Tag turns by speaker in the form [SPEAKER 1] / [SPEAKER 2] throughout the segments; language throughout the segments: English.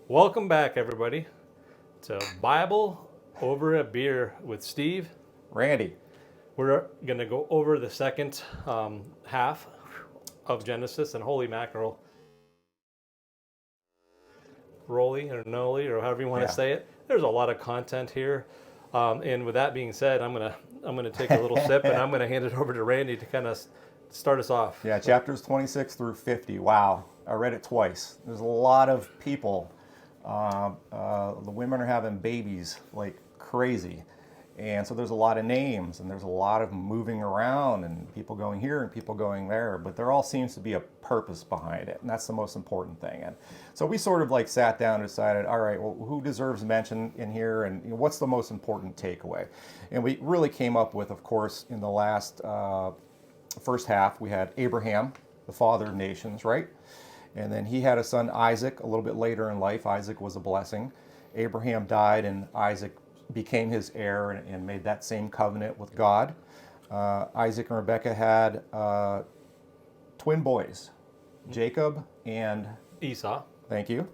[SPEAKER 1] Welcome back, everybody, to Bible Over a Beer with Steve.
[SPEAKER 2] Randy.
[SPEAKER 1] We're going to go over the second half of Genesis, and holy mackerel, roly or noli, or however you want to say it. There's a lot of content here. And with that being said, I'm gonna take a little sip, and I'm gonna hand it over to Randy to kind of start us off.
[SPEAKER 2] Yeah, chapters 26 through 50. Wow, I read it twice. There's a lot of people. The women are having babies like crazy. And so there's a lot of names, and there's a lot of moving around, and people going here and people going there, but there all seems to be a purpose behind it, and that's the most important thing. And so we sort of like sat down and decided, all right, well, who deserves mention in here, and what's the most important takeaway? And we really came up with, of course, in the last first half, we had Abraham, the father of nations, right? And then he had a son, Isaac, a little bit later in life. Isaac was a blessing. Abraham died, and Isaac became his heir and made that same covenant with God. Isaac and Rebekah had twin boys, Jacob and
[SPEAKER 1] Esau.
[SPEAKER 2] Thank you.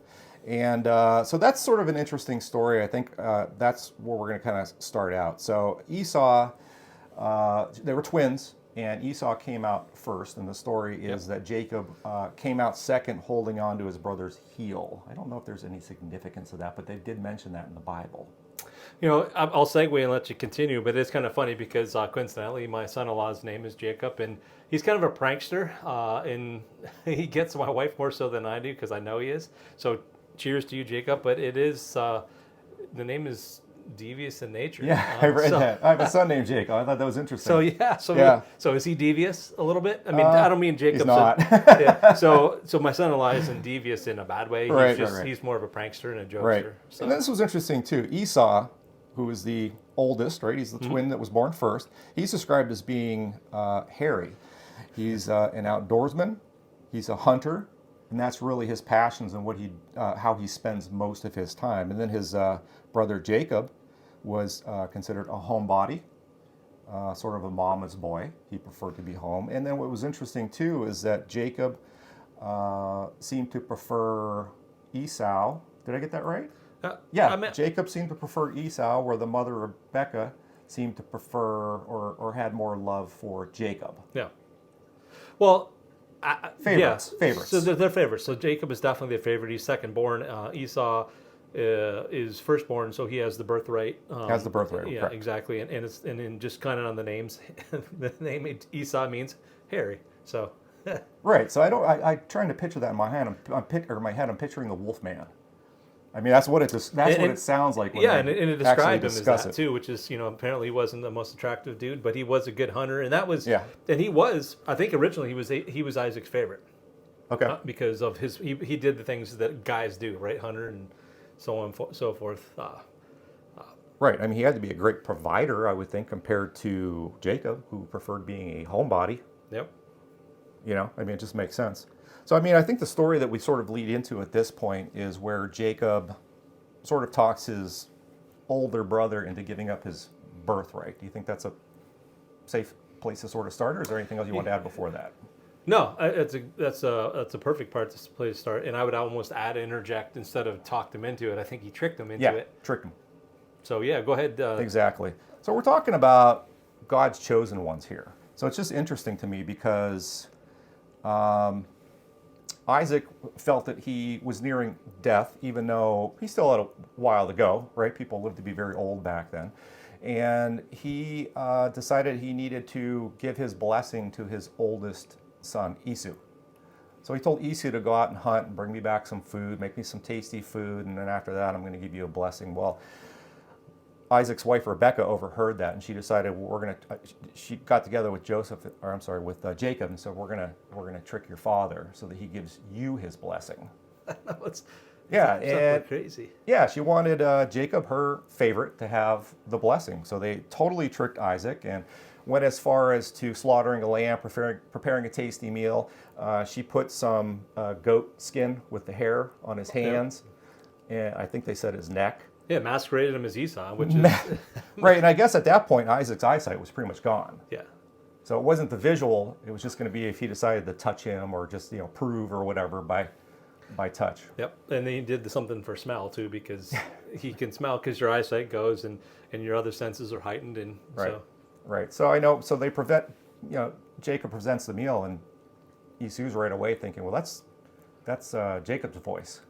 [SPEAKER 2] And so that's sort of an interesting story. I think that's where we're going to kind of start out. So Esau, they were twins, and Esau came out first. And the story is that Jacob came out second, holding on to his brother's heel. I don't know if there's any significance of that, but they did mention that in the Bible.
[SPEAKER 1] You know, I'll segue and let you continue, but it's kind of funny because coincidentally, my son-in-law's name is Jacob, and he's kind of a prankster, and he gets my wife more so than I do because I know he is. So cheers to you, Jacob, but it is, the name is devious in nature.
[SPEAKER 2] Yeah, I read that. I have a son named Jacob. I thought that was interesting.
[SPEAKER 1] So is he devious a little bit? I mean, I don't mean Jacob.
[SPEAKER 2] He's not.
[SPEAKER 1] So my son-in-law isn't devious in a bad way. He's more of a prankster and a jokester.
[SPEAKER 2] Right.
[SPEAKER 1] So.
[SPEAKER 2] And this was interesting too. Esau, who is the oldest, right? He's the twin that was born first. He's described as being hairy. He's an outdoorsman. He's a hunter, and that's really his passions and what how he spends most of his time. And then his brother Jacob was considered a homebody, sort of a mama's boy. He preferred to be home. And then what was interesting too is that Jacob seemed to prefer Esau. Did I get that right? Jacob seemed to prefer Esau, where the mother Rebekah seemed to prefer or had more love for Jacob.
[SPEAKER 1] Yeah. Well,
[SPEAKER 2] favorites.
[SPEAKER 1] So they're favorites. So Jacob is definitely the favorite. He's second born. Esau is firstborn, so he has the birthright.
[SPEAKER 2] Has the birthright.
[SPEAKER 1] Yeah,
[SPEAKER 2] correct.
[SPEAKER 1] exactly. And then just kind of on the names, the name Esau means hairy. So.
[SPEAKER 2] Right. So I'm trying to picture that in my head. I'm picturing the wolf man. I mean, that's what it sounds like. When
[SPEAKER 1] and it described him as that too, which is, apparently he wasn't the most attractive dude, but he was a good hunter, and that was, and he was, I think originally he was Isaac's favorite.
[SPEAKER 2] Okay.
[SPEAKER 1] Because of he did the things that guys do, right? Hunter and so on and so forth.
[SPEAKER 2] Right. I mean, he had to be a great provider, I would think, compared to Jacob, who preferred being a homebody.
[SPEAKER 1] Yep.
[SPEAKER 2] I mean, it just makes sense. So, I mean, I think the story that we sort of lead into at this point is where Jacob sort of talks his older brother into giving up his birthright. Do you think that's a safe place to sort of start, or is there anything else you want to add before that?
[SPEAKER 1] No, that's a perfect place to start, and I would almost interject instead of talk them into it. I think he tricked them into it.
[SPEAKER 2] Tricked him.
[SPEAKER 1] So yeah, go ahead.
[SPEAKER 2] Exactly. So we're talking about God's chosen ones here. So it's just interesting to me because Isaac felt that he was nearing death, even though he still had a while to go, right? People lived to be very old back then. And he decided he needed to give his blessing to his oldest son, Esau. So he told Esau to go out and hunt and bring me back some food, make me some tasty food, and then after that, I'm going to give you a blessing. Well, Isaac's wife Rebekah overheard that, and she decided she got together with with Jacob, and said we're gonna trick your father so that he gives you his blessing.
[SPEAKER 1] It's crazy.
[SPEAKER 2] Yeah, she wanted Jacob, her favorite, to have the blessing. So they totally tricked Isaac and went as far as to slaughtering a lamb, preparing a tasty meal. She put some goat skin with the hair on his hands, and I think they said his neck.
[SPEAKER 1] Yeah, masqueraded him as Esau, which is
[SPEAKER 2] right. And I guess at that point, Isaac's eyesight was pretty much gone.
[SPEAKER 1] Yeah.
[SPEAKER 2] So it wasn't the visual; it was just going to be if he decided to touch him or just prove or whatever by by touch.
[SPEAKER 1] Yep. And then he did something for smell too, because he can smell because your eyesight goes and your other senses are heightened. And
[SPEAKER 2] Right.
[SPEAKER 1] so,
[SPEAKER 2] Right. So I know. So they prevent. Jacob presents the meal, and Esau's right away thinking, well, that's Jacob's voice.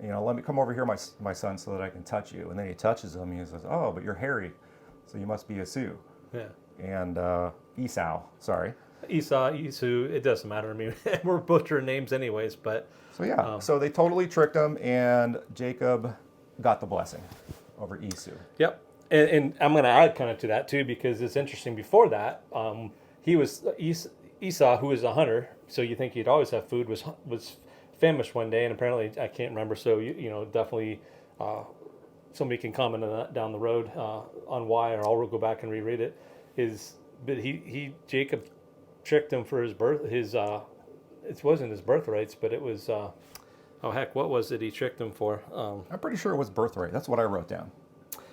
[SPEAKER 1] yeah.
[SPEAKER 2] Let me come over here, my son, so that I can touch you. And then he touches him. He says, oh, but you're hairy, so you must be Esau.
[SPEAKER 1] Yeah.
[SPEAKER 2] And Esau, sorry.
[SPEAKER 1] Esau, it doesn't matter. I mean, we're butchering names anyways, but
[SPEAKER 2] So yeah, so they totally tricked him, and Jacob got the blessing over Esau.
[SPEAKER 1] yep. And I'm going to add kind of to that too, because it's interesting. Before that, he was Esau, who was a hunter, so you think he'd always have food, was famished one day, and apparently I can't remember. So definitely somebody can comment on that down the road on why, or I'll go back and reread it. But Jacob tricked him for his birth. It wasn't his birthrights, but it was what was it he tricked him for?
[SPEAKER 2] I'm pretty sure it was birthright. That's what I wrote down.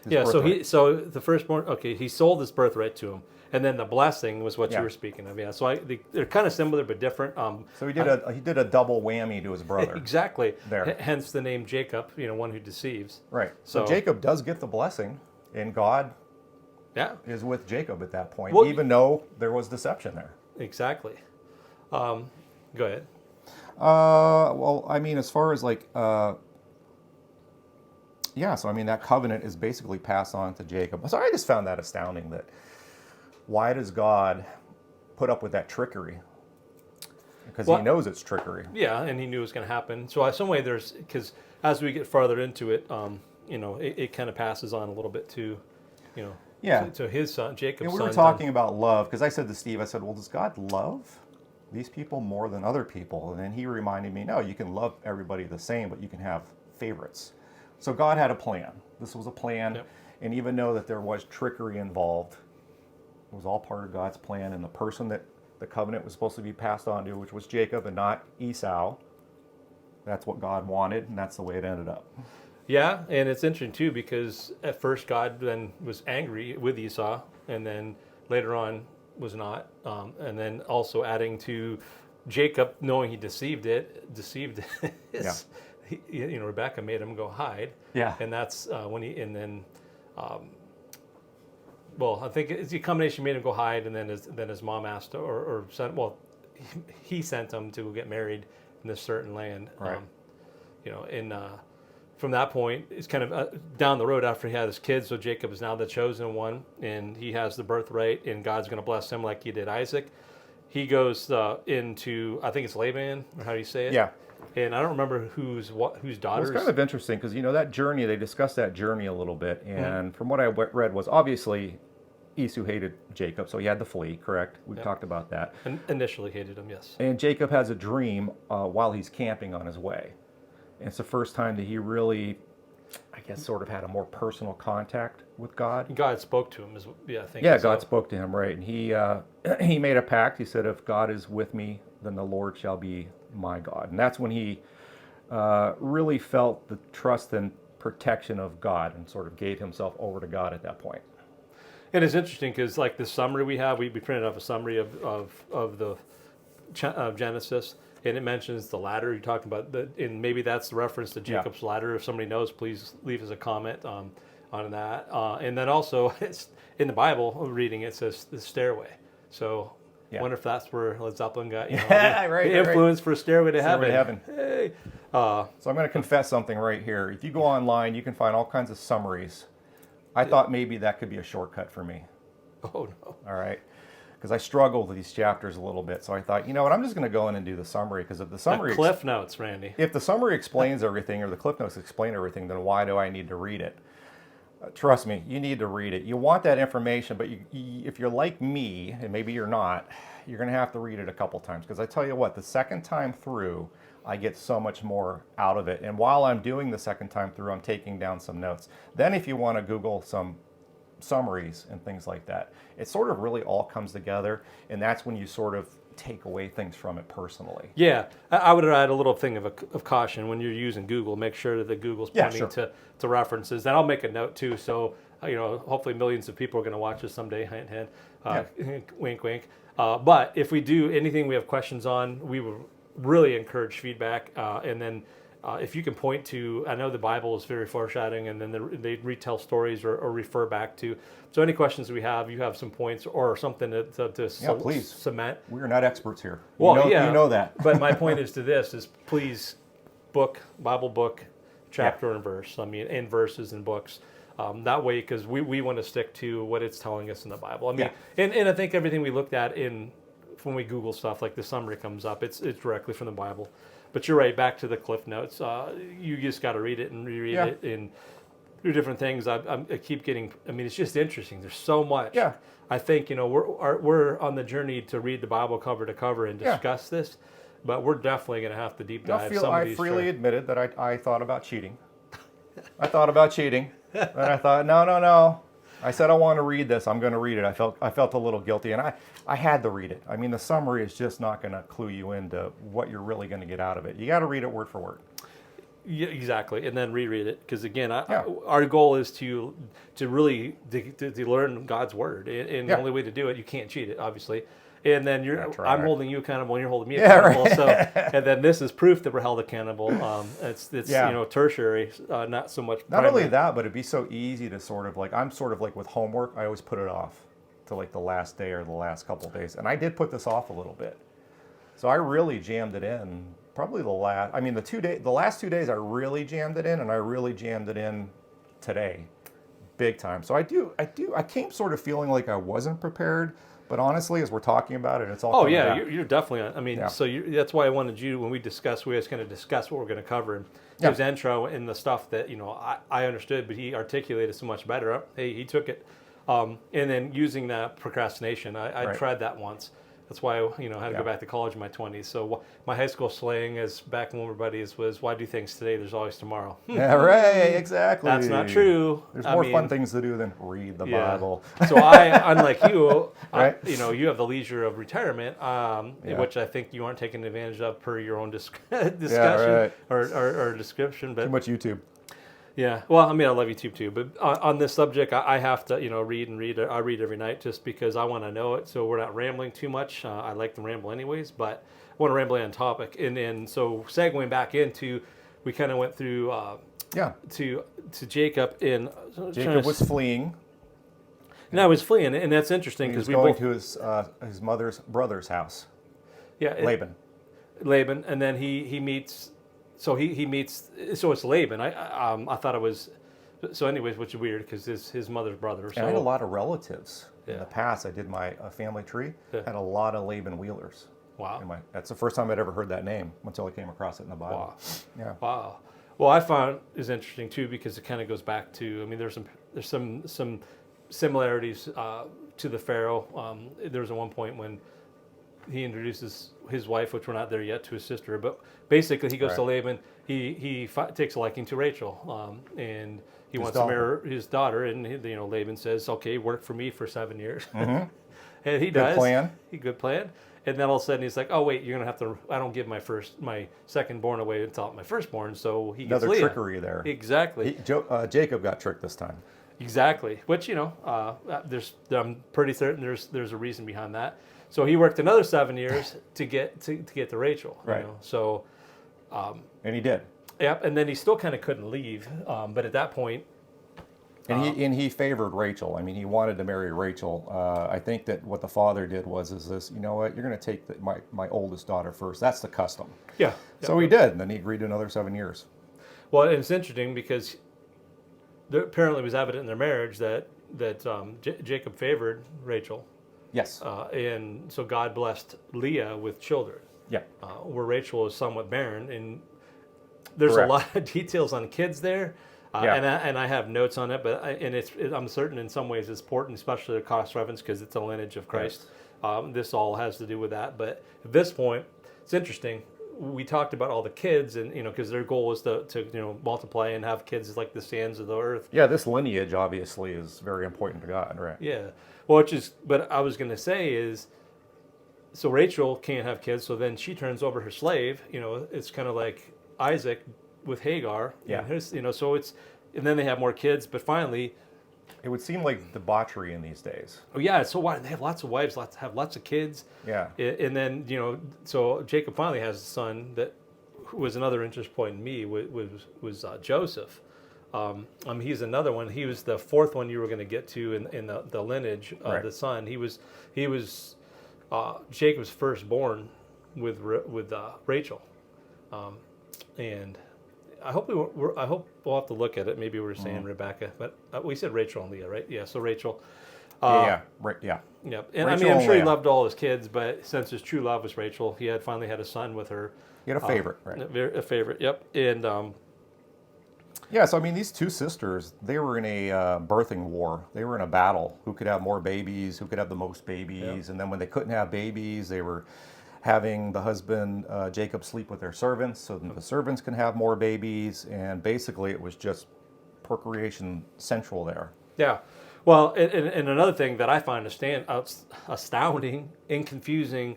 [SPEAKER 2] His
[SPEAKER 1] Yeah,
[SPEAKER 2] birthright.
[SPEAKER 1] so the firstborn. Okay, he sold his birthright to him, and then the blessing was what
[SPEAKER 2] Yeah.
[SPEAKER 1] you were speaking of. Yeah, so they're kind of similar but different.
[SPEAKER 2] So he did a double whammy to his brother.
[SPEAKER 1] Exactly.
[SPEAKER 2] There.
[SPEAKER 1] Hence the name Jacob. One who deceives.
[SPEAKER 2] Right. So
[SPEAKER 1] So-
[SPEAKER 2] Jacob does get the blessing, and God
[SPEAKER 1] Yeah,
[SPEAKER 2] is with Jacob at that point,
[SPEAKER 1] Well,
[SPEAKER 2] even though there was deception there.
[SPEAKER 1] exactly. Go ahead.
[SPEAKER 2] Well, I mean, as far as so I mean, that covenant is basically passed on to Jacob. So I just found that astounding. That why does God put up with that trickery? Because
[SPEAKER 1] Well-
[SPEAKER 2] he knows it's trickery.
[SPEAKER 1] Yeah, and he knew it was going to happen. So some way because as we get farther into it, it kind of passes on a little bit to,
[SPEAKER 2] Yeah.
[SPEAKER 1] to his son, Jacob's
[SPEAKER 2] And we
[SPEAKER 1] son.
[SPEAKER 2] were talking about love, because I said to Steve, I said, well, does God love these people more than other people? And then he reminded me, no, you can love everybody the same, but you can have favorites. So God had a plan. This was a plan.
[SPEAKER 1] Yep.
[SPEAKER 2] And even though that there was trickery involved, it was all part of God's plan. And the person that the covenant was supposed to be passed on to, which was Jacob and not Esau, that's what God wanted, and that's the way it ended up.
[SPEAKER 1] Yeah, and it's interesting too, because at first God then was angry with Esau, and then later on was not, and then also adding to Jacob knowing he deceived his, Rebecca made him go hide.
[SPEAKER 2] Yeah.
[SPEAKER 1] And that's when I think it's a combination, made him go hide, and then his mom asked or sent, he sent him to get married in this certain land.
[SPEAKER 2] Right.
[SPEAKER 1] From that point, it's kind of down the road after he had his kids. So Jacob is now the chosen one, and he has the birthright, and God's going to bless him like he did Isaac. He goes into, I think it's Laban, or how do you say it?
[SPEAKER 2] Yeah.
[SPEAKER 1] And I don't remember whose
[SPEAKER 2] Well,
[SPEAKER 1] daughters.
[SPEAKER 2] it's kind of interesting because, that journey, they discussed that journey a little bit. And from what I read was obviously Esau hated Jacob, so he had to flee, correct? We've talked about that.
[SPEAKER 1] Initially hated him, yes.
[SPEAKER 2] And Jacob has a dream while he's camping on his way. And it's the first time that he really, I guess, sort of had a more personal contact with God.
[SPEAKER 1] God spoke to him, I think.
[SPEAKER 2] Yeah,
[SPEAKER 1] so.
[SPEAKER 2] God spoke to him, right? And he made a pact. He said, if God is with me, then the Lord shall be my God. And that's when he really felt the trust and protection of God and sort of gave himself over to God at that point.
[SPEAKER 1] And it's interesting because, like the summary we have, we printed off a summary of the Genesis, and it mentions the ladder. You're talking about, and maybe that's the reference to Jacob's ladder. If somebody knows, please leave us a comment on that. And then also, it's in the Bible, reading it says the stairway. So I wonder if that's where Led Zeppelin got the influence for Stairway to Heaven.
[SPEAKER 2] Stairway to Heaven.
[SPEAKER 1] Hey.
[SPEAKER 2] So I'm going to confess something right here. If you go online, you can find all kinds of summaries. I thought maybe that could be a shortcut for me.
[SPEAKER 1] Oh, no.
[SPEAKER 2] All right. Because I struggled with these chapters a little bit. So I thought, you know what, I'm just going to go in and do the summary. Because if the summary
[SPEAKER 1] The Cliff Notes, Randy.
[SPEAKER 2] if the summary explains everything, or the Cliff Notes explain everything, then why do I need to read it? Trust me, you need to read it. You want that information, but if you're like me, and maybe you're not, you're going to have to read it a couple times. Because I tell you what, the second time through, I get so much more out of it. And while I'm doing the second time through, I'm taking down some notes. Then if you want to Google some summaries and things like that, it sort of really all comes together. And that's when you sort of take away things from it personally.
[SPEAKER 1] Yeah, I would add a little thing of caution when you're using Google. Make sure that the Google's pointing to references. And I'll make a note too. So hopefully millions of people are going to watch this someday. Hint, hint. Wink, wink. But if we do anything we have questions on, we will really encouraged feedback. And then if you can point to, I know the Bible is very foreshadowing, and then they retell stories or refer back to. So any questions we have, you have some points or something to
[SPEAKER 2] please.
[SPEAKER 1] cement.
[SPEAKER 2] We are not experts here.
[SPEAKER 1] Well,
[SPEAKER 2] You know that.
[SPEAKER 1] But my point is to this is please Bible book, chapter and verse. I mean, and verses and books. That way, because we want to stick to what it's telling us in the Bible. I mean, and I think everything we looked at when we Google stuff, like the summary comes up, it's directly from the Bible. But you're right, back to the Cliff Notes. You just got to read it and reread it and do different things. I keep getting, I mean, it's just interesting. There's so much.
[SPEAKER 2] Yeah.
[SPEAKER 1] I think, we're on the journey to read the Bible cover to cover and discuss this, but we're definitely going to have to deep dive some of these.
[SPEAKER 2] I freely admitted that I thought about cheating. I thought about cheating. And I thought, no. I said I want to read this. I'm going to read it. I felt a little guilty, and I had to read it. I mean, the summary is just not going to clue you into what you're really going to get out of it. You got to read it word for word.
[SPEAKER 1] Yeah, exactly, and then reread it, because again, our goal is to really to learn God's word, and the only way to do it, you can't cheat it, obviously. And then I'm holding you accountable, and you're holding me accountable. Right. So, and then this is proof that we're held accountable. It's tertiary, not so much.
[SPEAKER 2] Not only that, but it'd be so easy to sort of like, I'm sort of like with homework, I always put it off to like the last day or the last couple of days, and I did put this off a little bit. So I really jammed it in. Probably the last 2 days I really jammed it in, and I really jammed it in today, big time. So I came sort of feeling like I wasn't prepared. But honestly, as we're talking about it, it's all.
[SPEAKER 1] Oh yeah, you're definitely. I mean, so that's why I wanted you, when we was going to discuss what we're going to cover, and his intro and the stuff that I understood, but he articulated so much better. Hey, he took it, and then using that procrastination. I tried that once. That's why I had to go back to college in my 20s. So my high school slang, as back when we were buddies, was "Why do things today? There's always tomorrow."
[SPEAKER 2] Yeah, right. Exactly.
[SPEAKER 1] That's not true.
[SPEAKER 2] There's more fun things to do than read the Bible.
[SPEAKER 1] So unlike you,
[SPEAKER 2] right?
[SPEAKER 1] You have the leisure of retirement, which I think you aren't taking advantage of per your own discussion or description. But
[SPEAKER 2] too much YouTube.
[SPEAKER 1] Yeah, well, I mean, I love YouTube too, but on this subject, I have to, read and read. I read every night just because I want to know it, so we're not rambling too much. I like to ramble anyways, but I want to ramble on topic. And so segueing back into, we kind of went through to Jacob, and
[SPEAKER 2] Jacob was fleeing.
[SPEAKER 1] No, he was fleeing, and that's interesting because
[SPEAKER 2] we going to his mother's brother's house.
[SPEAKER 1] Yeah, Laban, and then he meets. So he meets. So it's Laban. I thought it was. So anyways, which is weird because his mother's brother. So
[SPEAKER 2] I had a lot of relatives in the past. I did my family tree. Had a lot of Laban Wheelers.
[SPEAKER 1] Wow.
[SPEAKER 2] That's the first time I'd ever heard that name until I came across it in the Bible.
[SPEAKER 1] Wow.
[SPEAKER 2] Yeah.
[SPEAKER 1] Wow. Well, I found is interesting too because it kind of goes back to. I mean, there's some similarities to the Pharaoh. There was at one point when he introduces his wife, which we're not there yet, to his sister, but basically he goes to Laban. He takes a liking to Rachel, and he wants to marry his daughter. And Laban says, "Okay, work for me for 7 years," and he does. Good plan. And then all of a sudden he's like, "Oh wait, you're gonna have to. I don't give my second born away until my firstborn." So he gets
[SPEAKER 2] another
[SPEAKER 1] Leah.
[SPEAKER 2] Trickery there.
[SPEAKER 1] Exactly.
[SPEAKER 2] Jacob got tricked this time.
[SPEAKER 1] Exactly. Which I'm pretty certain there's a reason behind that. So he worked another 7 years to get to Rachel.
[SPEAKER 2] Right.
[SPEAKER 1] So.
[SPEAKER 2] And he did.
[SPEAKER 1] Yep. And then he still kind of couldn't leave. But at that point.
[SPEAKER 2] And he favored Rachel. I mean, he wanted to marry Rachel. I think that what the father did was this. You know what? You're going to take my oldest daughter first. That's the custom.
[SPEAKER 1] Yeah.
[SPEAKER 2] So he did. And then he agreed to another 7 years.
[SPEAKER 1] Well, it's interesting because there apparently was evident in their marriage that Jacob favored Rachel.
[SPEAKER 2] Yes.
[SPEAKER 1] And so God blessed Leah with children.
[SPEAKER 2] Yeah.
[SPEAKER 1] Where Rachel is somewhat barren, and there's a lot of details on kids there. And I have notes on it, but I'm certain in some ways it's important, especially the cross reference because it's a lineage of Christ. Yes. This all has to do with that. But at this point, it's interesting. We talked about all the kids, and because their goal was to multiply and have kids like the sands of the earth.
[SPEAKER 2] Yeah, this lineage obviously is very important to God, right?
[SPEAKER 1] Yeah. Well, but I was going to say is, so Rachel can't have kids, so then she turns over her slave. It's kind of like Isaac with Hagar.
[SPEAKER 2] Yeah.
[SPEAKER 1] And so and then they have more kids, but finally,
[SPEAKER 2] It would seem like debauchery in these days.
[SPEAKER 1] Oh yeah, so why they have lots of wives, have lots of kids.
[SPEAKER 2] Yeah.
[SPEAKER 1] And then so Jacob finally has a son that who was another interest point in me was Joseph. He's another one. He was the fourth one you were going to get to in the lineage of
[SPEAKER 2] Right.
[SPEAKER 1] the son. He was Jacob's firstborn with Rachel, and I hope I hope we'll have to look at it. Maybe we were saying Rebecca, but we said Rachel and Leah, right? Yeah. So Rachel.
[SPEAKER 2] Right. Yeah.
[SPEAKER 1] Yep. And
[SPEAKER 2] Rachel
[SPEAKER 1] I'm
[SPEAKER 2] and
[SPEAKER 1] sure he
[SPEAKER 2] Leah.
[SPEAKER 1] loved all his kids, but since his true love was Rachel, he had finally had a son with her.
[SPEAKER 2] He had a favorite, right?
[SPEAKER 1] A favorite. Yep. And
[SPEAKER 2] Yeah, so I mean, these two sisters, they were in a birthing war. They were in a battle. Who could have more babies? Who could have the most babies?
[SPEAKER 1] Yeah.
[SPEAKER 2] And then when they couldn't have babies, they were having the husband, Jacob, sleep with their servants so that the servants can have more babies. And basically, it was just procreation central there.
[SPEAKER 1] yeah. Well, and another thing that I find astounding, and confusing,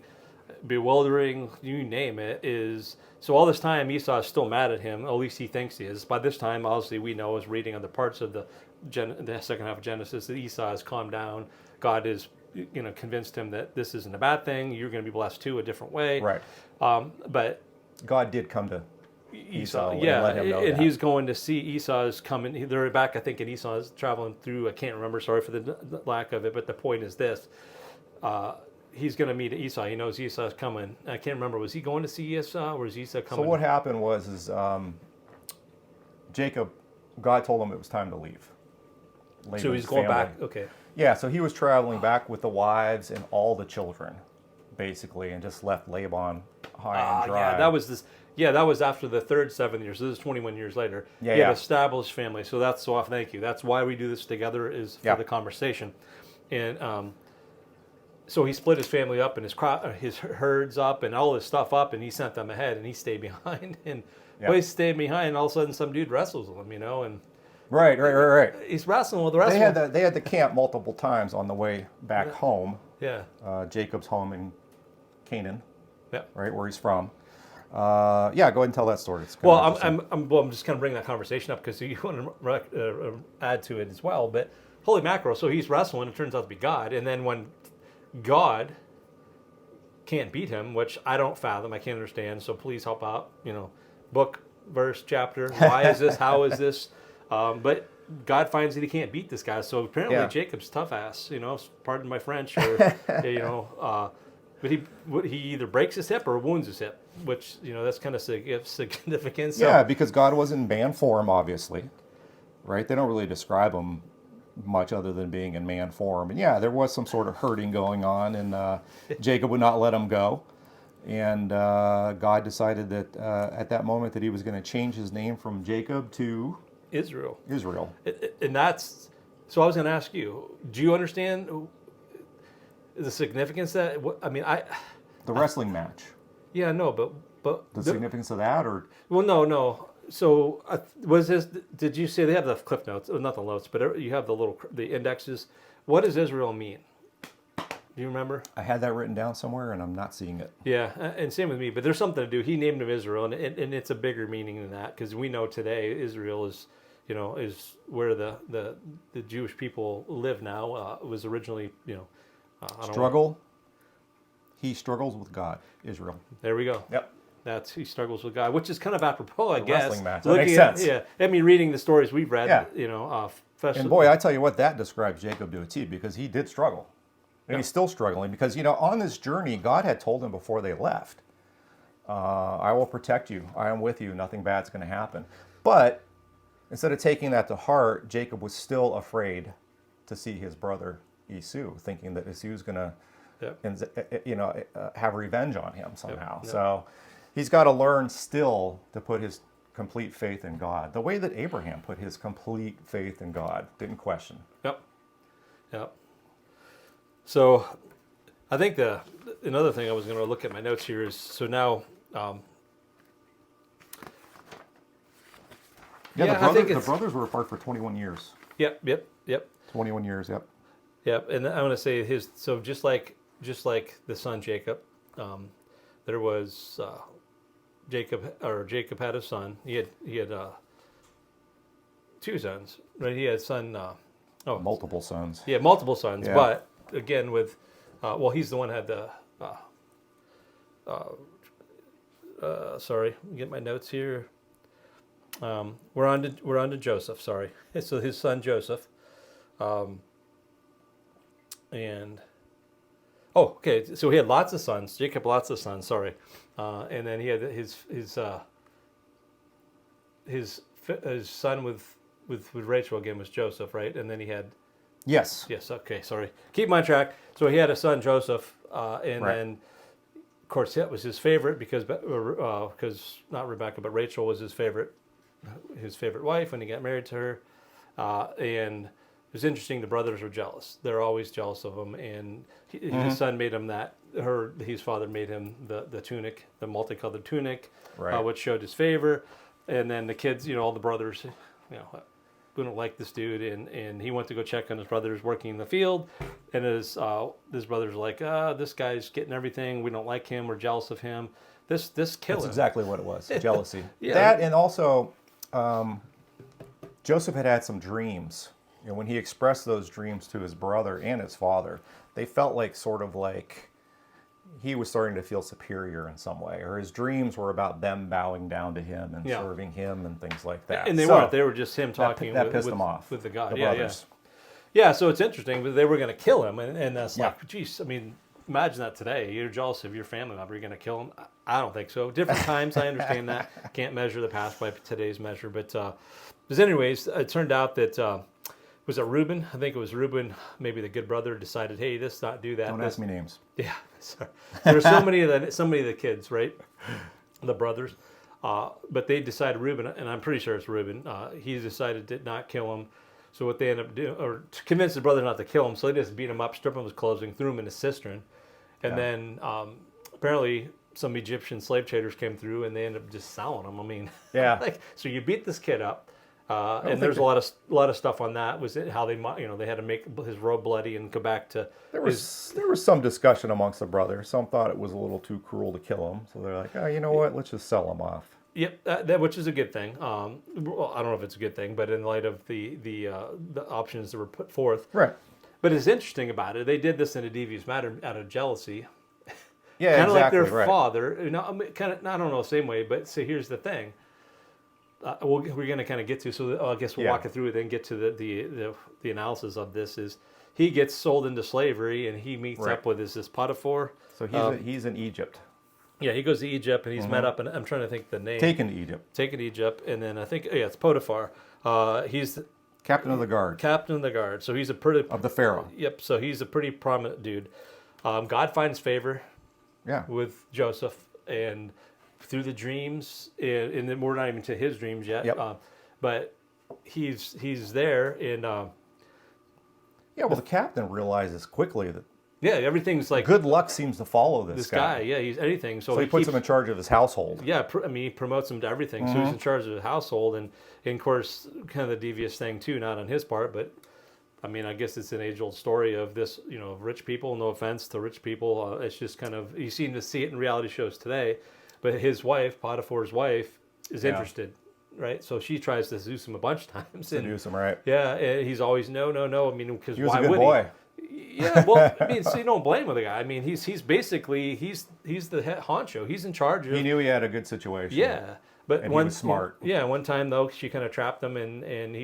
[SPEAKER 1] bewildering, you name it, is so all this time Esau is still mad at him. At least he thinks he is. By this time, obviously, we know as reading other parts of the second half of Genesis that Esau has calmed down. God is, convinced him that this isn't a bad thing. You're going to be blessed too, a different way.
[SPEAKER 2] Right.
[SPEAKER 1] But
[SPEAKER 2] God did come to
[SPEAKER 1] Esau,
[SPEAKER 2] and
[SPEAKER 1] yeah,
[SPEAKER 2] let him know
[SPEAKER 1] and
[SPEAKER 2] that.
[SPEAKER 1] he's going to see Esau's coming. They're back, I think, and Esau's traveling through. I can't remember. Sorry for the lack of it, but the point is this: he's going to meet Esau. He knows Esau's coming. I can't remember. Was he going to see Esau, or was Esau
[SPEAKER 2] So
[SPEAKER 1] coming?
[SPEAKER 2] what happened was Jacob, God told him it was time to leave.
[SPEAKER 1] So
[SPEAKER 2] Laban's
[SPEAKER 1] he's going
[SPEAKER 2] family.
[SPEAKER 1] back. Okay.
[SPEAKER 2] Yeah, so he was traveling back with the wives and all the children, basically, and just left Laban high and dry.
[SPEAKER 1] Yeah, that was this. Yeah, that was after the third 7 years. This is 21 years later.
[SPEAKER 2] Yeah,
[SPEAKER 1] He had
[SPEAKER 2] yeah.
[SPEAKER 1] established family. So that's so off. Thank you. That's why we do this together is for
[SPEAKER 2] Yeah.
[SPEAKER 1] the conversation, and so he split his family up and his herds up and all his stuff up, and he sent them ahead, and he stayed behind. And
[SPEAKER 2] Yeah.
[SPEAKER 1] well, he stayed behind. And all of a sudden, some dude wrestles with him, and
[SPEAKER 2] Right.
[SPEAKER 1] he's wrestling with the rest
[SPEAKER 2] They
[SPEAKER 1] of
[SPEAKER 2] had
[SPEAKER 1] them.
[SPEAKER 2] they had to camp multiple times on the way back home.
[SPEAKER 1] Yeah,
[SPEAKER 2] Jacob's home in Canaan,
[SPEAKER 1] yeah.
[SPEAKER 2] right where he's from. Yeah, go ahead and tell that story. It's kinda
[SPEAKER 1] Well,
[SPEAKER 2] interesting.
[SPEAKER 1] I'm just kind of bringing that conversation up because you want to add to it as well. But holy mackerel! So he's wrestling. It turns out to be God, and then when God can't beat him, which I don't fathom, I can't understand. So please help out. Book, verse, chapter. Why is this? How is this? But God finds that he can't beat this guy. So apparently
[SPEAKER 2] Yeah.
[SPEAKER 1] Jacob's tough ass. Pardon my French, or but he either breaks his hip or wounds his hip, which that's kind of significant. So,
[SPEAKER 2] Yeah, because God was in man form, obviously, right? They don't really describe him much other than being in man form. And yeah, there was some sort of hurting going on, and Jacob would not let him go. And God decided that at that moment that he was going to change his name from Jacob to
[SPEAKER 1] Israel.
[SPEAKER 2] Israel.
[SPEAKER 1] And that's so. I was going to ask you: do you understand the significance that?
[SPEAKER 2] The wrestling match.
[SPEAKER 1] Yeah, no, but
[SPEAKER 2] The significance of that, or
[SPEAKER 1] well, no. So was this? Did you say they have the cliff notes? Not the notes, but you have the indexes. What does Israel mean? Do you remember?
[SPEAKER 2] I had that written down somewhere and I'm not seeing it.
[SPEAKER 1] Yeah, and same with me. But there's something to do. He named him Israel, and it's a bigger meaning than that because we know today Israel is, is where the Jewish people live now. It was originally, I don't know.
[SPEAKER 2] Struggle. He struggles with God, Israel.
[SPEAKER 1] There we go.
[SPEAKER 2] Yep.
[SPEAKER 1] He struggles with God, which is kind of apropos, I guess.
[SPEAKER 2] wrestling match. That makes sense.
[SPEAKER 1] Yeah, reading the stories we've read,
[SPEAKER 2] Yeah.
[SPEAKER 1] especially,
[SPEAKER 2] And boy, I tell you what, that describes Jacob to a T because he did struggle. And he's still struggling because, on this journey, God had told him before they left, I will protect you. I am with you. Nothing bad's going to happen. But instead of taking that to heart, Jacob was still afraid to see his brother Esau, thinking that Esau's going to, have revenge on him somehow.
[SPEAKER 1] Yep.
[SPEAKER 2] So he's got to learn still to put his complete faith in God, the way that Abraham put his complete faith in God, didn't question.
[SPEAKER 1] Yep. So, I think another thing I was going to look at my notes here is so now. I think
[SPEAKER 2] The brothers were apart for 21 years.
[SPEAKER 1] Yep.
[SPEAKER 2] 21 years, yep.
[SPEAKER 1] Yep, and I want to say so just like the son Jacob, there was Jacob had a son. He had two sons, right? He had son Oh.
[SPEAKER 2] multiple sons.
[SPEAKER 1] Yeah, multiple sons,
[SPEAKER 2] Yeah.
[SPEAKER 1] but again with, well, he's the one that had the. Sorry, get my notes here. We're on to Joseph. Sorry, so his son Joseph, and oh, okay. So he had lots of sons. Jacob, lots of sons. Sorry, and then he had his son with Rachel again was Joseph, right? And then he had.
[SPEAKER 2] Yes.
[SPEAKER 1] Yes. Okay. Sorry. Keep my track. So he had a son, Joseph, and
[SPEAKER 2] Right.
[SPEAKER 1] then, of course, that was his favorite because not Rebecca, but Rachel was his favorite wife when he got married to her. And it was interesting. The brothers were jealous. They're always jealous of him. And his son made him his father made him the tunic, the multicolored tunic,
[SPEAKER 2] Right.
[SPEAKER 1] which showed his favor. And then the kids, all the brothers, we don't like this dude, and he went to go check on his brothers working in the field, and his brothers were like, this guy's getting everything, we don't like him, we're jealous of him, this kill
[SPEAKER 2] That's
[SPEAKER 1] him.
[SPEAKER 2] exactly what it was. Jealousy.
[SPEAKER 1] Yeah.
[SPEAKER 2] That, and also Joseph had some dreams. When he expressed those dreams to his brother and his father, they felt like sort of like he was starting to feel superior in some way, or his dreams were about them bowing down to him and
[SPEAKER 1] Yeah.
[SPEAKER 2] serving him and things like that.
[SPEAKER 1] And they
[SPEAKER 2] So,
[SPEAKER 1] weren't, they were just him talking
[SPEAKER 2] that
[SPEAKER 1] with,
[SPEAKER 2] pissed
[SPEAKER 1] with,
[SPEAKER 2] them off.
[SPEAKER 1] with the God.
[SPEAKER 2] The
[SPEAKER 1] Yeah,
[SPEAKER 2] brothers.
[SPEAKER 1] yeah. So it's interesting, but they were going to kill him, and that's
[SPEAKER 2] Yeah.
[SPEAKER 1] like, geez, I mean, imagine that today. You're jealous of your family member, you're going to kill him? I don't think so. Different times, I understand that. Can't measure the past by today's measure, but anyways, it turned out that, was it Reuben? I think it was Reuben, maybe the good brother, decided, hey, let's not do that.
[SPEAKER 2] Don't ask me names.
[SPEAKER 1] Yeah, sorry. There were so many of the kids, right? The brothers, but they decided Reuben, and I'm pretty sure it's Reuben. He decided to not kill him. So what they ended up doing, or to convince his brother not to kill him, so they just beat him up, stripped him of his clothes, and threw him in a cistern. And
[SPEAKER 2] Yeah.
[SPEAKER 1] then apparently some Egyptian slave traders came through, and they ended up just selling him. I mean,
[SPEAKER 2] Yeah.
[SPEAKER 1] so you beat this kid up. And
[SPEAKER 2] think
[SPEAKER 1] there's
[SPEAKER 2] that-
[SPEAKER 1] a lot of stuff on that. Was it how they had to make his robe bloody and go back to
[SPEAKER 2] There was some discussion amongst the brothers. Some thought it was a little too cruel to kill him, so they're like, oh, you know what? Let's just sell him off.
[SPEAKER 1] Yep, that which is a good thing. Well, I don't know if it's a good thing, but in light of the options that were put forth.
[SPEAKER 2] Right.
[SPEAKER 1] But it's interesting about it. They did this in a devious matter out of jealousy,
[SPEAKER 2] Yeah,
[SPEAKER 1] kind of
[SPEAKER 2] exactly.
[SPEAKER 1] like their
[SPEAKER 2] right.
[SPEAKER 1] father. I mean, kind of. I don't know the same way, but so here's the thing. We're going to kind of get to. So I guess we'll
[SPEAKER 2] Yeah.
[SPEAKER 1] walk it through, then get to the analysis of this. Is he gets sold into slavery, and he meets
[SPEAKER 2] Right.
[SPEAKER 1] up with this Potiphar.
[SPEAKER 2] So he's in Egypt,
[SPEAKER 1] Yeah, he goes to Egypt, and he's met up, and I'm trying to think the name.
[SPEAKER 2] taken to Egypt,
[SPEAKER 1] Taken to Egypt, and then I think it's Potiphar. He's the
[SPEAKER 2] captain of the guard
[SPEAKER 1] captain of the guard, so he's a pretty.
[SPEAKER 2] of the Pharaoh.
[SPEAKER 1] Yep, so he's a pretty prominent dude. God finds favor
[SPEAKER 2] Yeah.
[SPEAKER 1] with Joseph, and through the dreams, and then we're not even to his dreams yet.
[SPEAKER 2] Yep.
[SPEAKER 1] But he's there, and
[SPEAKER 2] Yeah. Well, the captain realizes quickly that
[SPEAKER 1] yeah, everything's like
[SPEAKER 2] good luck seems to follow this
[SPEAKER 1] this guy. Yeah, he's anything. So,
[SPEAKER 2] So he puts
[SPEAKER 1] keeps,
[SPEAKER 2] him in charge of his household.
[SPEAKER 1] Yeah, I mean, he promotes him to everything. So he's in charge of the household, and of course, kind of the devious thing too, not on his part, but I mean, I guess it's an age-old story of this, rich people. No offense to rich people, it's just kind of you seem to see it in reality shows today. But his wife, Potiphar's wife, is
[SPEAKER 2] Yeah.
[SPEAKER 1] interested, right? So she tries to seduce him a bunch of times. And,
[SPEAKER 2] Seduce him, right?
[SPEAKER 1] yeah, and he's always no. I mean, because
[SPEAKER 2] He was
[SPEAKER 1] why
[SPEAKER 2] a good
[SPEAKER 1] would
[SPEAKER 2] boy.
[SPEAKER 1] he? Yeah, well, I mean, so you don't blame the guy. I mean, he's basically he's the head honcho. He's in charge of.
[SPEAKER 2] He knew he had a good situation.
[SPEAKER 1] Yeah, but
[SPEAKER 2] And he
[SPEAKER 1] one
[SPEAKER 2] was smart.
[SPEAKER 1] Yeah, one time though, she kind of trapped him, and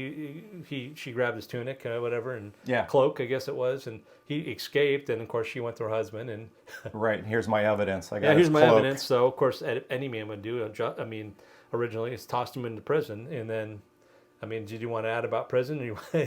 [SPEAKER 1] she grabbed his tunic, whatever, and
[SPEAKER 2] Yeah.
[SPEAKER 1] cloak, I guess it was, and he escaped. And of course, she went to her husband, and
[SPEAKER 2] Right. Here's my evidence. I got
[SPEAKER 1] yeah,
[SPEAKER 2] his
[SPEAKER 1] here's my
[SPEAKER 2] cloak.
[SPEAKER 1] evidence. So of course, any man would do. I mean, originally it's tossed him into prison, and then. I mean, did you want to add about prison? Or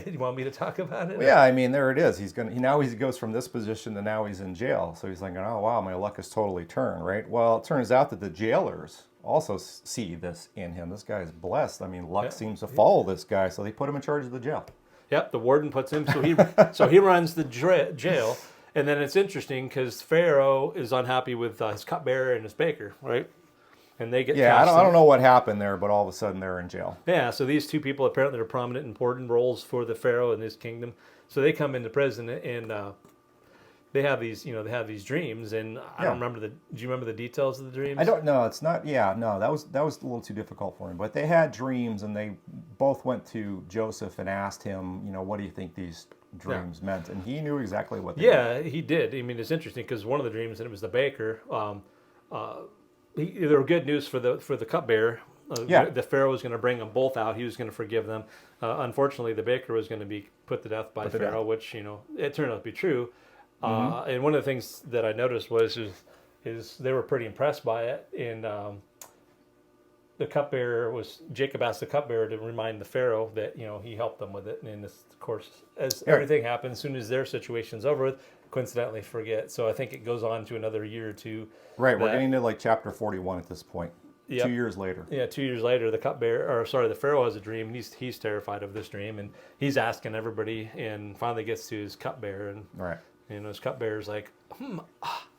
[SPEAKER 1] you want me to talk about it?
[SPEAKER 2] Well, yeah, I mean, there it is. Now he goes from this position to now he's in jail. So he's thinking, oh wow, my luck has totally turned, right? Well, it turns out that the jailers also see this in him. This guy is blessed. I mean, luck seems to follow this guy, so they put him in charge of the jail.
[SPEAKER 1] Yep, the warden puts him. So he runs the jail, and then it's interesting because Pharaoh is unhappy with his cupbearer and his baker, right? And they get
[SPEAKER 2] Yeah,
[SPEAKER 1] cast
[SPEAKER 2] I
[SPEAKER 1] in-
[SPEAKER 2] don't know what happened there, but all of a sudden they're in jail.
[SPEAKER 1] Yeah, so these two people apparently are prominent, important roles for the Pharaoh and his kingdom. So they come into prison, and they have these, they have these dreams, and I
[SPEAKER 2] Yeah.
[SPEAKER 1] don't remember do you remember the details of the dreams?
[SPEAKER 2] I don't know. It's not. Yeah, no, that was a little too difficult for him. But they had dreams, and they both went to Joseph and asked him, what do you think these dreams meant? And he knew exactly what they meant.
[SPEAKER 1] Yeah, he did. I mean, it's interesting because one of the dreams, and it was the baker. There were good news for the cupbearer.
[SPEAKER 2] Yeah.
[SPEAKER 1] The Pharaoh was going to bring them both out. He was going to forgive them. Unfortunately, the baker was going to be put to death by
[SPEAKER 2] to
[SPEAKER 1] Pharaoh,
[SPEAKER 2] death.
[SPEAKER 1] which it turned out to be true. And one of the things that I noticed is they were pretty impressed by it, and the cupbearer Jacob asked the cupbearer to remind the Pharaoh that he helped them with it, and this, of course, as everything happens, as soon as their situation's over with, coincidentally forget. So I think it goes on to another year or two.
[SPEAKER 2] Right. We're getting to like chapter 41 at this point.
[SPEAKER 1] Yep.
[SPEAKER 2] 2 years later.
[SPEAKER 1] Yeah, 2 years later, the Pharaoh has a dream, and he's terrified of this dream, and he's asking everybody, and finally gets to his cupbearer, and
[SPEAKER 2] Right.
[SPEAKER 1] his cupbearer's like,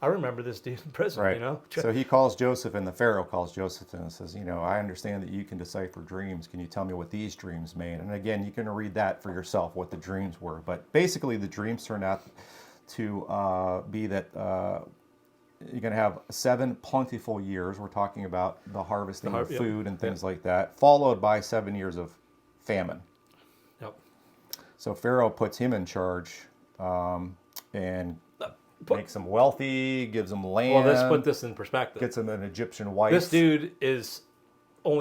[SPEAKER 1] I remember this dude in prison,
[SPEAKER 2] Right. So he calls Joseph, and the Pharaoh calls Joseph and says, I understand that you can decipher dreams. Can you tell me what these dreams mean? And again, you can read that for yourself, what the dreams were. But basically, the dreams turned out to be that you're going to have 7 plentiful years. We're talking about the harvesting of food and things like that, followed by 7 years of famine.
[SPEAKER 1] Yep.
[SPEAKER 2] So Pharaoh puts him in charge and makes him wealthy, gives him land.
[SPEAKER 1] Well, let's put this in perspective.
[SPEAKER 2] Gets him an Egyptian wife.
[SPEAKER 1] This dude is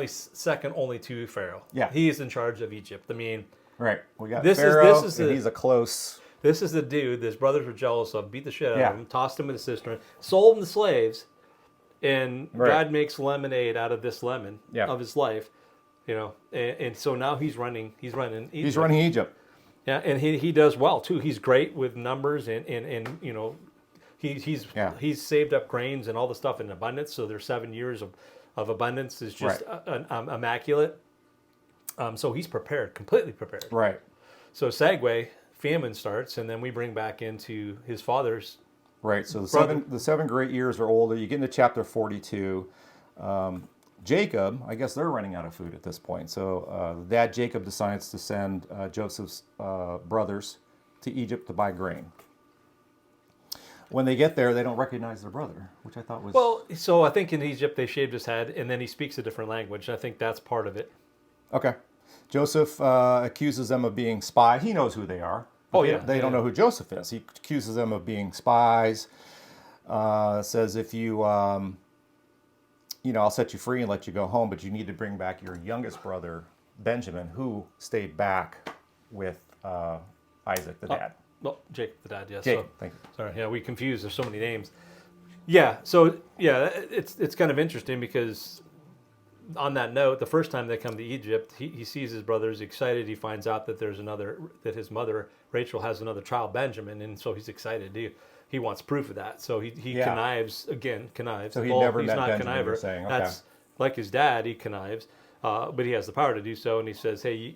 [SPEAKER 1] second only to Pharaoh.
[SPEAKER 2] Yeah.
[SPEAKER 1] He's in charge of Egypt. I mean,
[SPEAKER 2] Right. We got
[SPEAKER 1] This is-
[SPEAKER 2] Pharaoh,
[SPEAKER 1] this is
[SPEAKER 2] and
[SPEAKER 1] the-
[SPEAKER 2] he's a close...
[SPEAKER 1] this is the dude his brothers were jealous of, beat the shit out
[SPEAKER 2] Yeah.
[SPEAKER 1] of him, tossed him in the cistern, sold him to slaves, and
[SPEAKER 2] Right.
[SPEAKER 1] God makes lemonade out of this lemon
[SPEAKER 2] Yeah.
[SPEAKER 1] of his life. And so now he's running Egypt.
[SPEAKER 2] He's running Egypt.
[SPEAKER 1] Yeah, and he does well too. He's great with numbers, and he's saved up grains and all the stuff in abundance. So there's 7 years of abundance is just immaculate. So he's prepared, completely prepared.
[SPEAKER 2] Right.
[SPEAKER 1] So segue, famine starts, and then we bring back into his father's.
[SPEAKER 2] Right. So
[SPEAKER 1] Brother.
[SPEAKER 2] the seven great years are older. You get into chapter 42. Jacob, I guess they're running out of food at this point. So dad Jacob decides to send Joseph's brothers to Egypt to buy grain. When they get there, they don't recognize their brother, which I thought was...
[SPEAKER 1] Well, so I think in Egypt they shaved his head, and then he speaks a different language. I think that's part of it.
[SPEAKER 2] Okay. Joseph accuses them of being spies. He knows who they are.
[SPEAKER 1] Oh, yeah.
[SPEAKER 2] They don't know who Joseph is. He accuses them of being spies. Says, if you, I'll set you free and let you go home, but you need to bring back your youngest brother, Benjamin, who stayed back with Isaac, the dad.
[SPEAKER 1] Well, Jacob the dad, yes.
[SPEAKER 2] Jacob,
[SPEAKER 1] So,
[SPEAKER 2] thank you.
[SPEAKER 1] sorry, yeah, we confused. There's so many names. Yeah, so yeah, it's kind of interesting because on that note, the first time they come to Egypt, he sees his brothers excited. He finds out that that his mother Rachel has another child, Benjamin, and so he's excited. He wants proof of that. So he connives.
[SPEAKER 2] So
[SPEAKER 1] He's
[SPEAKER 2] never met
[SPEAKER 1] not a
[SPEAKER 2] Benjamin, you're
[SPEAKER 1] conniver.
[SPEAKER 2] saying, okay.
[SPEAKER 1] That's like his dad. He connives, but he has the power to do so. And he says, "Hey,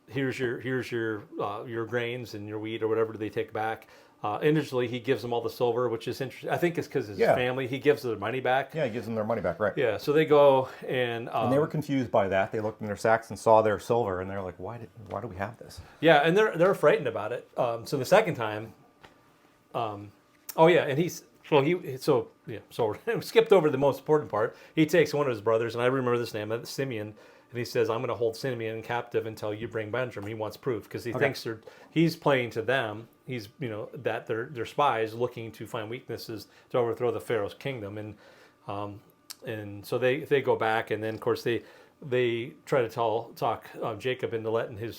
[SPEAKER 1] here's your grains and your wheat or whatever they take back." Interestingly, he gives them all the silver, which is interesting. I think it's because his family. He gives their money back.
[SPEAKER 2] Yeah, he gives them their money back, right.
[SPEAKER 1] Yeah, so they go and
[SPEAKER 2] And they were confused by that. They looked in their sacks and saw their silver, and they're like, why do we have this?
[SPEAKER 1] yeah, and they're frightened about it. So the second time, and we skipped over the most important part. He takes one of his brothers, and I remember this name, Simeon, and he says, "I'm going to hold Simeon captive until you bring Benjamin." He wants proof because he thinks he's playing to them. He's that they're spies looking to find weaknesses to overthrow the Pharaoh's kingdom, and so they go back, and then of course they try to talk Jacob into letting his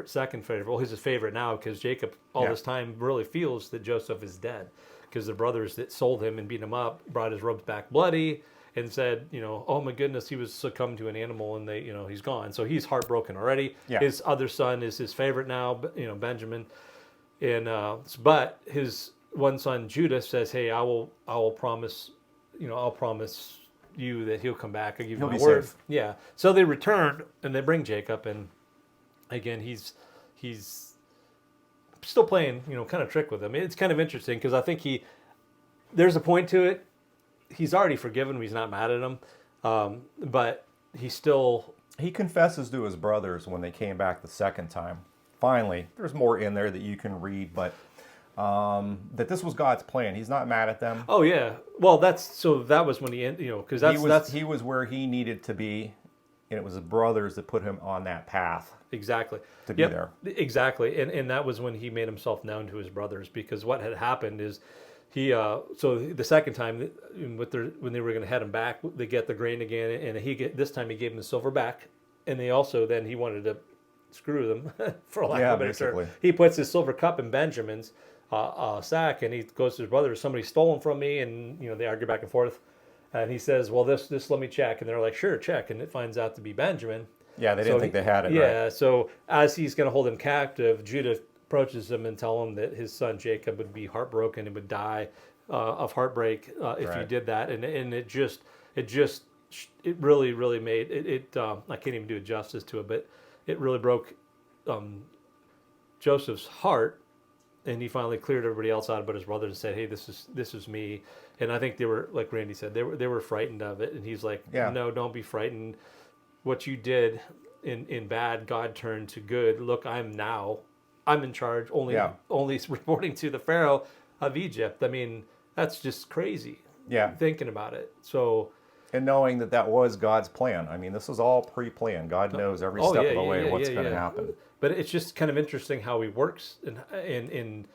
[SPEAKER 1] second favorite. Well, he's his favorite now because Jacob all this time really feels that Joseph is dead because the brothers that sold him and beat him up brought his robes back bloody and said, oh my goodness, he was succumbed to an animal and he's gone. So he's heartbroken already.
[SPEAKER 2] Yeah.
[SPEAKER 1] His other son is his favorite now, Benjamin. And but his one son Judah says, "Hey, I will promise, I'll promise you that he'll come back. I give you my word."
[SPEAKER 2] Safe.
[SPEAKER 1] Yeah. So they return and they bring Jacob, and again he's still playing, kind of trick with him. It's kind of interesting because I think there's a point to it. He's already forgiven him. He's not mad at him, but
[SPEAKER 2] He confesses to his brothers when they came back the second time. Finally, there's more in there that you can read, but that this was God's plan. He's not mad at them.
[SPEAKER 1] Oh yeah. Well, that was when because that's
[SPEAKER 2] He was where he needed to be, and it was his brothers that put him on that path
[SPEAKER 1] exactly
[SPEAKER 2] to be there.
[SPEAKER 1] Exactly, and that was when he made himself known to his brothers, because what had happened is he so the second time when they were going to head him back, they get the grain again, and this time he gave him the silver back, and they also then he wanted to screw them for lack of a better term.
[SPEAKER 2] basically.
[SPEAKER 1] He puts his silver cup in Benjamin's sack, and he goes to his brother, somebody stole them from me, and they argue back and forth, and he says, well, this let me check, and they're like, sure, check, and it finds out to be Benjamin.
[SPEAKER 2] Yeah, they didn't think they had it.
[SPEAKER 1] Yeah,
[SPEAKER 2] Right?
[SPEAKER 1] so as he's going to hold him captive, Judah approaches him and tell him that his son Jacob would be heartbroken and would die of heartbreak if he
[SPEAKER 2] Right.
[SPEAKER 1] did that, and it really made it. I can't even do it justice to it, but it really broke Joseph's heart, and he finally cleared everybody else out but his brothers and said, "Hey, this is me." And I think they were, like Randy said, they were frightened of it, and he's like,
[SPEAKER 2] Yeah.
[SPEAKER 1] "No, don't be frightened. What you did in bad, God turned to good. Look, I'm in charge. Only reporting to the Pharaoh of Egypt. I mean, that's just crazy.
[SPEAKER 2] Yeah.
[SPEAKER 1] Thinking about it. So."
[SPEAKER 2] And knowing that was God's plan. I mean, this was all pre-planned. God knows every step of the way what's going to happen.
[SPEAKER 1] But it's just kind of interesting how he works, and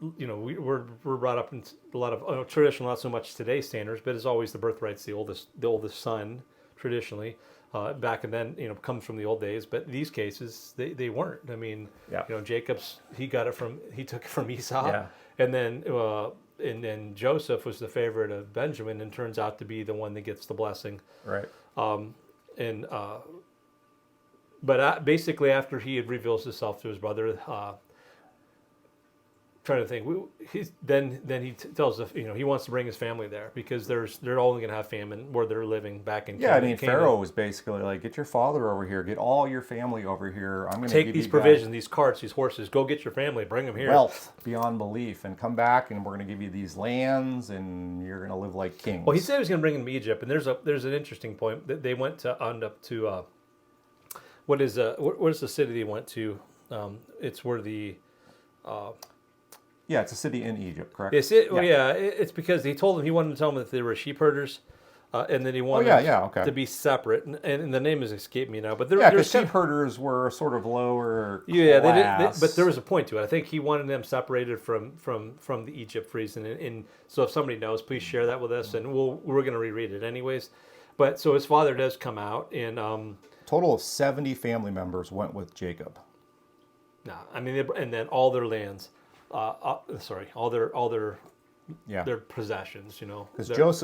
[SPEAKER 1] we're brought up in a lot of traditional, not so much today's standards, but it's always the birthright's the oldest son traditionally. Back and then comes from the old days, but these cases they weren't. I mean, Jacob's he took it from Esau,
[SPEAKER 2] Yeah.
[SPEAKER 1] and then Joseph was the favorite of Benjamin, and turns out to be the one that gets the blessing.
[SPEAKER 2] Right.
[SPEAKER 1] But basically, after he reveals himself to his brother, trying to think, then he tells he wants to bring his family there because they're only going to have famine where they're living back in
[SPEAKER 2] Yeah,
[SPEAKER 1] Canaan.
[SPEAKER 2] Pharaoh was basically like, get your father over here, get all your family over here. I'm going to
[SPEAKER 1] Take
[SPEAKER 2] give
[SPEAKER 1] these
[SPEAKER 2] you
[SPEAKER 1] provisions, these carts, these horses, go get your family, bring them here.
[SPEAKER 2] wealth beyond belief, and come back, and we're going to give you these lands, and you're going to live like kings.
[SPEAKER 1] Well, he said he was going to bring them to Egypt, and there's an interesting point that they went to end up to what is the city they went to? It's where the
[SPEAKER 2] Yeah, it's a city in Egypt, correct?
[SPEAKER 1] it's because he told them he wanted to tell them that they were sheep herders, and then he wanted
[SPEAKER 2] okay.
[SPEAKER 1] to be separate. And the name has escaped me now, but
[SPEAKER 2] Yeah, because
[SPEAKER 1] there's
[SPEAKER 2] sheep herders were sort of lower
[SPEAKER 1] yeah,
[SPEAKER 2] class.
[SPEAKER 1] but there was a point to it. I think he wanted them separated from the Egypt reason. And so if somebody knows, please share that with us, and we're going to reread it anyways. But so his father does come out, and
[SPEAKER 2] Total of 70 family members went with Jacob.
[SPEAKER 1] I mean, and then all their lands, all their their possessions,
[SPEAKER 2] Because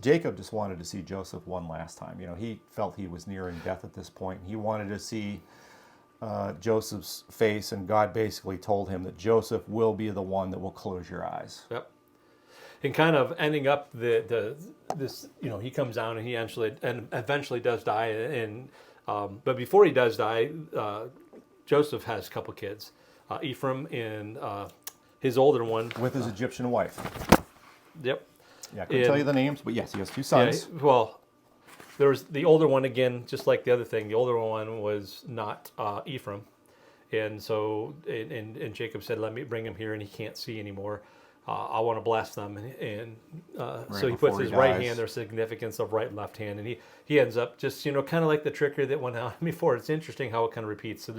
[SPEAKER 2] Jacob just wanted to see Joseph one last time. He felt he was nearing death at this point. He wanted to see Joseph's face, and God basically told him that Joseph will be the one that will close your eyes.
[SPEAKER 1] Yep. And kind of ending up he comes down and he eventually does die, and but before he does die, Joseph has a couple kids, Ephraim and his older one
[SPEAKER 2] With his Egyptian wife.
[SPEAKER 1] Yep.
[SPEAKER 2] Yeah, I couldn't tell you the names, but yes, he has two sons.
[SPEAKER 1] Yeah, well, there was the older one again, just like the other thing. The older one was not Ephraim, and so and Jacob said, "Let me bring him here," and he can't see anymore. I want to bless them, and so he puts his right hand. There's significance of right and left hand, and he ends up just kind of like the trickery that went out before. It's interesting how it kind of repeats. So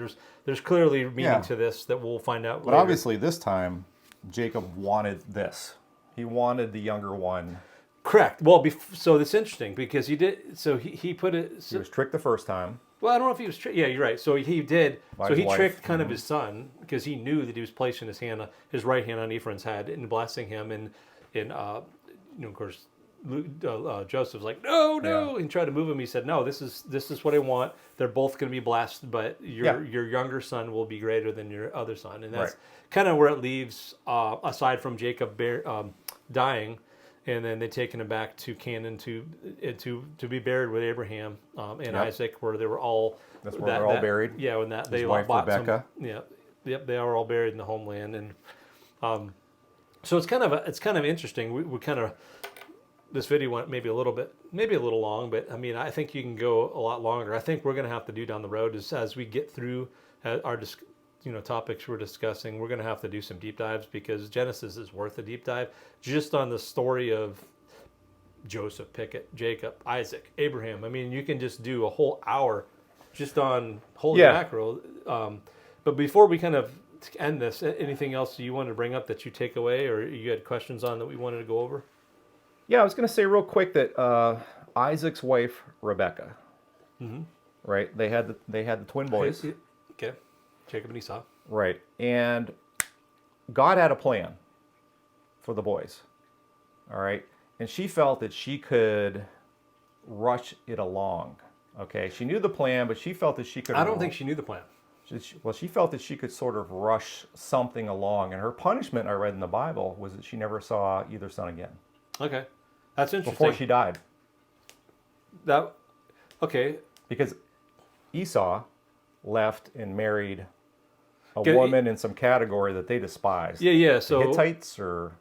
[SPEAKER 1] there's clearly meaning to this that we'll find out.
[SPEAKER 2] But
[SPEAKER 1] later.
[SPEAKER 2] obviously, this time Jacob wanted this. He wanted the younger one.
[SPEAKER 1] Correct. Well, so it's interesting because he did. So he put it.
[SPEAKER 2] He was tricked the first time.
[SPEAKER 1] Well, I don't know if he was tricked. Yeah, you're right. So he did.
[SPEAKER 2] By
[SPEAKER 1] So
[SPEAKER 2] his
[SPEAKER 1] he
[SPEAKER 2] wife.
[SPEAKER 1] tricked kind of his son because he knew that he was placing his right hand on Ephraim's head and blessing him. And of course, Joseph's like, no,
[SPEAKER 2] Yeah.
[SPEAKER 1] and tried to move him. He said, no, this is what I want. They're both going to be blessed, but your younger son will be greater than your other son. And that's kind of where it leaves. Aside from Jacob dying. And then they taken him back to Canaan to be buried with Abraham and Isaac, where they were all.
[SPEAKER 2] That's where they're all buried.
[SPEAKER 1] Yeah, when that
[SPEAKER 2] His
[SPEAKER 1] they
[SPEAKER 2] wife,
[SPEAKER 1] bought
[SPEAKER 2] Rebecca.
[SPEAKER 1] Yep, they are all buried in the homeland, and so it's kind of interesting. We kind of this video went maybe a little long, but I mean I think you can go a lot longer. I think we're going to have to do down the road as we get through our topics we're discussing, we're going to have to do some deep dives because Genesis is worth a deep dive just on the story of Joseph, Pickett, Jacob, Isaac, Abraham. I mean, you can just do a whole hour just on holy mackerel. But before we kind of end this, anything else you wanted to bring up that you take away or you had questions on that we wanted to go over?
[SPEAKER 2] Yeah, I was going to say real quick that Isaac's wife, Rebecca, right? They had the twin boys.
[SPEAKER 1] Okay. Jacob and Esau.
[SPEAKER 2] Right. And God had a plan for the boys. All right. And she felt that she could rush it along. Okay. She knew the plan, but she felt that she could.
[SPEAKER 1] I don't think she knew the plan.
[SPEAKER 2] She felt that she could sort of rush something along. And her punishment, I read in the Bible, was that she never saw either son again.
[SPEAKER 1] Okay. That's interesting.
[SPEAKER 2] Before she died.
[SPEAKER 1] Okay.
[SPEAKER 2] Because Esau left and married a woman in some category that they despised.
[SPEAKER 1] Yeah. So
[SPEAKER 2] Hittites or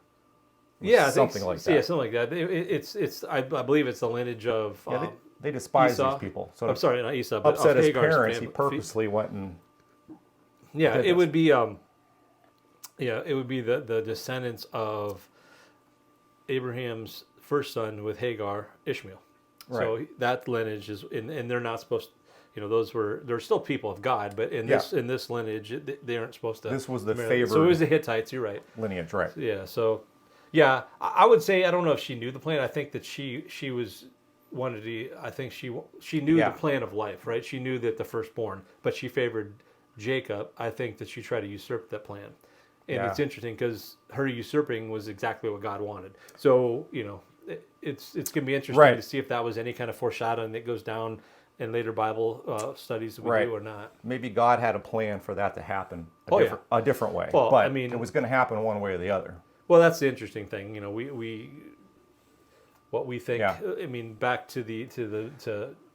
[SPEAKER 2] something like that.
[SPEAKER 1] Yeah, something like that. It's I believe it's the lineage of.
[SPEAKER 2] They despise
[SPEAKER 1] Esau.
[SPEAKER 2] these people. So
[SPEAKER 1] I'm sorry, not Esau, but
[SPEAKER 2] upset
[SPEAKER 1] of
[SPEAKER 2] his
[SPEAKER 1] Hagar's
[SPEAKER 2] parents. He
[SPEAKER 1] family.
[SPEAKER 2] purposely went and.
[SPEAKER 1] Yeah, it would be. It would be the descendants of Abraham's first son with Hagar, Ishmael.
[SPEAKER 2] Right.
[SPEAKER 1] So that lineage is, and they're not supposed. They're still people of God, but in this lineage, they aren't supposed to.
[SPEAKER 2] This was the
[SPEAKER 1] marry.
[SPEAKER 2] favored.
[SPEAKER 1] So it was the Hittites. You're right.
[SPEAKER 2] Lineage, right?
[SPEAKER 1] Yeah. So, yeah, I would say I don't know if she knew the plan. I think that she was wanted to. I think she knew the plan of life, right? She knew that the firstborn, but she favored Jacob. I think that she tried to usurp that plan, and it's interesting because her usurping was exactly what God wanted. So it's going to be interesting to see if that was any kind of foreshadowing that goes down in later Bible studies that we do or not.
[SPEAKER 2] Maybe God had a plan for that to happen a different way.
[SPEAKER 1] Well,
[SPEAKER 2] but
[SPEAKER 1] I mean,
[SPEAKER 2] it was going to happen one way or the other.
[SPEAKER 1] Well, that's the interesting thing. We what we think.
[SPEAKER 2] Yeah.
[SPEAKER 1] I mean, back to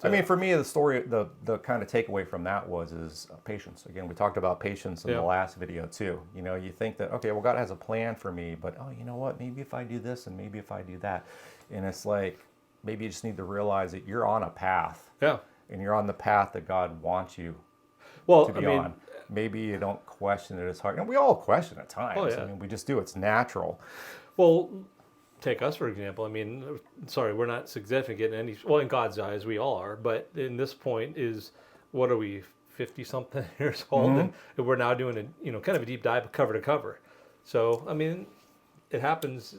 [SPEAKER 2] I mean, for me, the story, the kind of takeaway from that is patience. Again, we talked about patience in the last video too. You think that, okay, well, God has a plan for me, but you know what? Maybe if I do this and maybe if I do that, and it's like maybe you just need to realize that you're on a path.
[SPEAKER 1] Yeah.
[SPEAKER 2] And you're on the path that God wants you to be on. Maybe you don't question it as hard. And we all question at times.
[SPEAKER 1] Oh, yeah.
[SPEAKER 2] I mean, we just do. It's natural.
[SPEAKER 1] Well, take us, for example. I mean, sorry, we're not significant in in God's eyes, we all are. But in this point what are we, 50-something years old? And we're now doing kind of a deep dive cover to cover. So, I mean, it happens.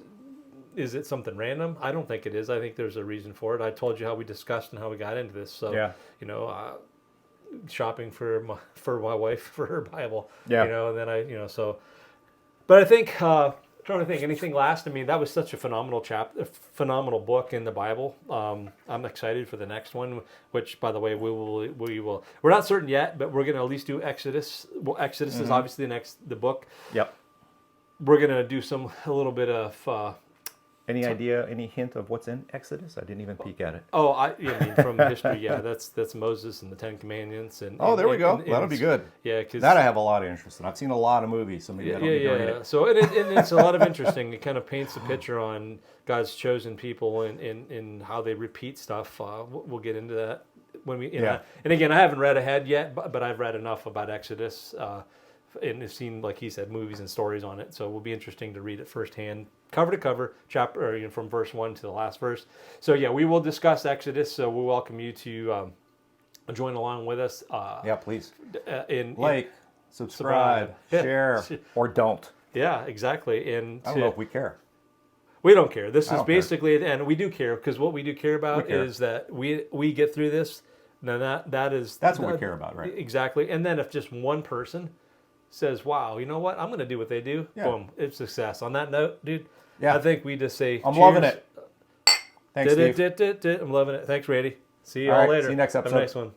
[SPEAKER 1] Is it something random? I don't think it is. I think there's a reason for it. I told you how we discussed and how we got into this. So, shopping for my wife for her Bible. Yeah. And then But I think trying to think anything last. I mean, that was such a phenomenal phenomenal book in the Bible. I'm excited for the next one, which, by the way, we will. We're not certain yet, but we're going to at least do Exodus. Well, Exodus is obviously the book.
[SPEAKER 2] Yep.
[SPEAKER 1] We're going to do a little bit of.
[SPEAKER 2] Any idea, any hint of what's in Exodus? I didn't even peek at it.
[SPEAKER 1] Oh, I mean, from history, that's Moses and the Ten Commandments.
[SPEAKER 2] There we go. That'll be good.
[SPEAKER 1] Yeah, because
[SPEAKER 2] that I have a lot of interest in. I've seen a lot of movies, so maybe that'll be great.
[SPEAKER 1] So it's a lot of interesting. It kind of paints a picture on God's chosen people and how they repeat stuff. We'll get into that when we. And again, I haven't read ahead yet, but I've read enough about Exodus. And have seen, like he said, movies and stories on it. So it will be interesting to read it firsthand, cover to cover, chapter from verse 1 to the last verse. So we will discuss Exodus. So we welcome you to join along with us.
[SPEAKER 2] Please.
[SPEAKER 1] subscribe,
[SPEAKER 2] Subscribe, share, or don't.
[SPEAKER 1] Yeah, exactly. And
[SPEAKER 2] I don't know if we care.
[SPEAKER 1] We don't care. This is basically, and we do care because what we do care about is that we get through this. Now that's
[SPEAKER 2] what we care about, right?
[SPEAKER 1] Exactly. And then if just one person says, wow, you know what? I'm going to do what they do. Yeah. Boom. It's success. On that note, dude, I think we just say,
[SPEAKER 2] I'm loving it. Thanks, Steve.
[SPEAKER 1] I'm loving it. Thanks, Randy. See you all later.
[SPEAKER 2] See you next episode.
[SPEAKER 1] Have a nice one.